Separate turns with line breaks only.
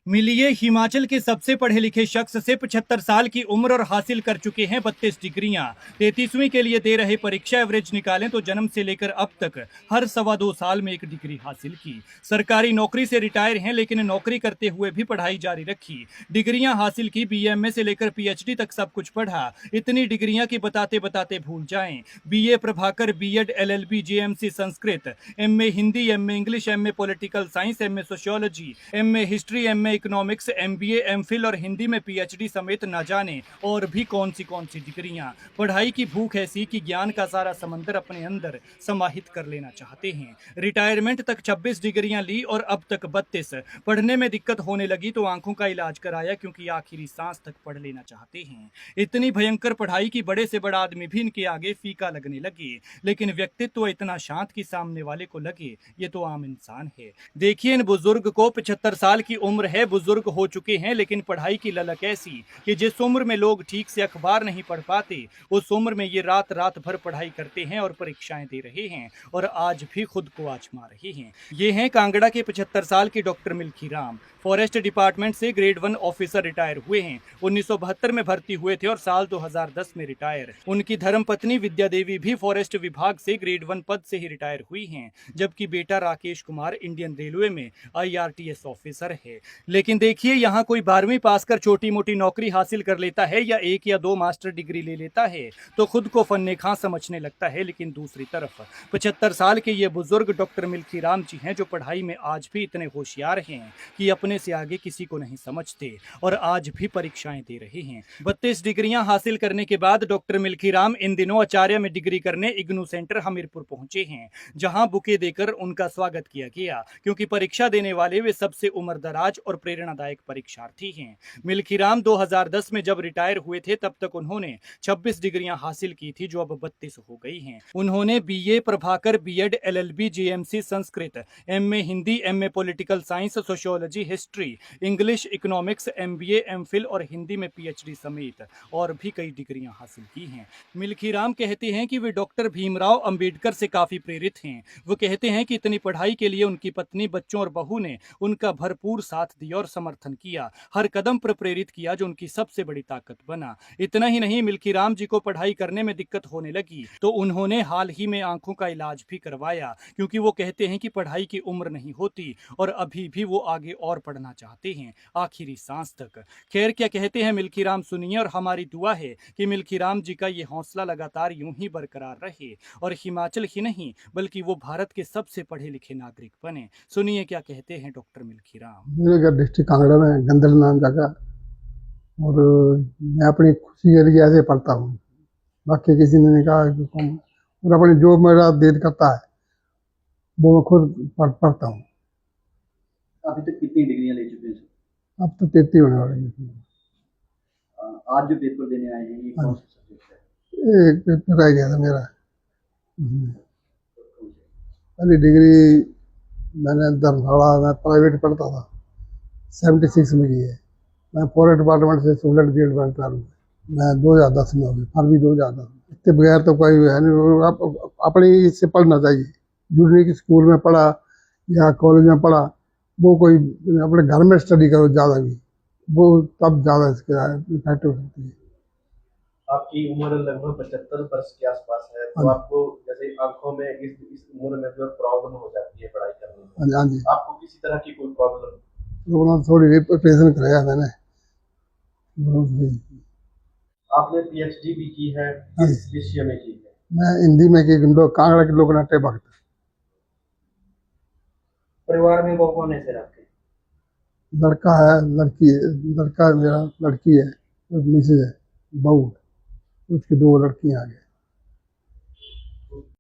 मिलिए हिमाचल के सबसे पढ़े लिखे शख्स से 75 साल की उम्र और हासिल कर चुके हैं 32 डिग्रियां। 33वीं के लिए दे रहे परीक्षा एवरेज निकालें तो जन्म से लेकर अब तक हर 2.25 साल में एक डिग्री हासिल की। सरकारी नौकरी से रिटायर हैं लेकिन नौकरी करते हुए भी पढ़ाई जारी रखी। डिग्रियां हासिल की, बीएमए से लेकर पीएचडी तक सब कुछ पढ़ा। इतनी डिग्रियां कि बताते बताते भूल जाएं। BA Prabhakar, BEd, LLB, JMC Sanskrit, MA Hindi, MA English, MA political science, MA sociology, MA history, MA economics, MBA, MPhil और हिंदी में पीएचडी समेत न जाने और भी कौन सी डिग्रियां। पढ़ाई की भूख ऐसी कि ज्ञान का सारा समंदर अपने अंदर समाहित कर लेना चाहते हैं। रिटायरमेंट तक 26 डिग्रियां ली और अब तक 32। पढ़ने में दिक्कत होने लगी तो आंखों का इलाज कराया, क्योंकि आखिरी सांस तक पढ़ लेना चाहते हैं। इतनी भयंकर पढ़ाई की बड़े से बड़ा आदमी भी इनके आगे फीका लगने लगे, लेकिन व्यक्तित्व इतना शांत कि सामने वाले को लगे ये तो आम इंसान है। देखिए इन बुजुर्ग को, 75 साल की उम्र है, बुजुर्ग हो चुके हैं, लेकिन पढ़ाई की ललक ऐसी कि जिस उम्र में लोग ठीक से अखबार नहीं पढ़ पाते, उस उम्र में ये रात रात भर पढ़ाई करते हैं और परीक्षाएं दे रहे हैं और आज भी खुद को आजमा रहे हैं। ये हैं कांगड़ा के 75 साल की डॉक्टर मिल्खी राम। फॉरेस्ट डिपार्टमेंट से ग्रेड 1 ऑफिसर रिटायर हुए हैं। 1972 में भर्ती हुए थे और साल 2010 में रिटायर। उनकी धर्मपत्नी विद्या देवी भी फॉरेस्ट विभाग से ग्रेड 1 पद से ही रिटायर हुई हैं, जबकि बेटा राकेश कुमार इंडियन रेलवे में आईआरटीएस ऑफिसर है। लेकिन देखिए, यहाँ कोई 12वीं पास कर छोटी मोटी नौकरी हासिल कर लेता है या 1 या 2 मास्टर डिग्री ले लेता है तो खुद को फन्ने खां समझने लगता है, लेकिन दूसरी तरफ 75 साल के ये बुजुर्ग डॉक्टर मिल्खी राम जी हैं, जो पढ़ाई में आज भी इतने होशियार हैं कि अपने से आगे किसी को नहीं समझते और आज भी परीक्षाएं दे रहे हैं। 32 डिग्रियां हासिल करने के बाद डॉक्टर मिल्खी राम इन दिनों आचार्य में डिग्री करने इग्नू सेंटर हमीरपुर पहुंचे हैं, जहां बुके देकर उनका स्वागत किया गया, क्योंकि परीक्षा देने वाले वे सबसे उम्रदराज और प्रेरणादायक परीक्षार्थी हैं। मिल्खी राम 2010 में जब रिटायर हुए थे तब तक उन्होंने 26 डिग्रियां हासिल की थी, जो अब 32 हो गई हैं। उन्होंने BA Prabhakar, BEd, LLB, JMC Sanskrit, MA Hindi, MA political science, sociology, history, English, economics, MBA, MPhil और हिंदी में पीएचडी समेत और भी कई डिग्रियां हासिल की हैं। मिल्खी राम कहते हैं कि वे डॉक्टर भीमराव अंबेडकर से काफी प्रेरित हैं। वो कहते हैं कि इतनी पढ़ाई के लिए उनकी पत्नी, बच्चों और बहू ने उनका भरपूर साथ दिया और समर्थन किया, हर कदम पर प्रेरित किया, जो उनकी सबसे बड़ी ताकत बना। इतना ही नहीं, मिल्खी राम जी को पढ़ाई करने में दिक्कत होने लगी तो उन्होंने हाल ही में आंखों का इलाज भी करवाया, क्योंकि वो कहते हैं कि पढ़ाई की उम्र नहीं होती और अभी भी वो आगे और पढ़ना चाहते हैं, आखिरी सांस तक। खैर, क्या कहते हैं मिल्खी राम सुनिए, और हमारी दुआ है कि मिल्खी राम जी का ये हौसला लगातार यूं ही बरकरार रहे और हिमाचल ही नहीं बल्कि वो भारत के सबसे पढ़े लिखे नागरिक बने। सुनिए क्या कहते हैं डॉक्टर मिल्खी राम।
मेरे घर डिस्ट्रिक्ट कांगड़ा में गंदल नाम जगह, और मैं अपनी खुशी के लिए ऐसे पढ़ता हूँ। बाकी किसी ने नहीं कहा कि और अपनी जो मेरा दिल करता है वो मैं खुद पढ़ता हूँ।
अभी तक कितनी डिग्रियां ले चुके हैं सर?
अब तो 33 होने वाले हैं।
आज जो पेपर देने आए हैं ये
हाँ,
कौन सा सब्जेक्ट है?
एक पेपर रह गया था मेरा। पहली डिग्री मैंने धर्मशाला में प्राइवेट पढ़ता था, 76 में की है। मैं फॉरेस्ट डिपार्टमेंट से स्टूडेंट ग्रेड 1 ट्वेल्व में मैं 2010 में हो गई, फरवरी 2010 में। इसके बगैर तो कोई है नहीं। आप अपनी इससे पढ़ना चाहिए। जरूरी कि स्कूल में पढ़ा या कॉलेज में पढ़ा, वो कोई अपने घर में स्टडी करो ज़्यादा भी, वो तब ज़्यादा इसके इफेक्ट हो सकती है।
आपकी उम्र लगभग 75 वर्ष के आसपास है, तो आपको जैसे आंखों में इस उम्र में जो प्रॉब्लम हो जाती है पढ़ाई करने में,
हाँ जी,
आपको किसी तरह की कोई प्रॉब्लम?
थोड़ी रिप्रेजेंट कराया मैंने।
आपने पीएचडी भी की है, किस विषय में की है?
मैं हिंदी में की, कांगड़ा के लोक नाट्य भक्त।
परिवार में वो कौन है सर आपके?
लड़का है, लड़की है। लड़का है मेरा, लड़की है, मिसेज है, बहू, उसकी 2 लड़कियां आ गई।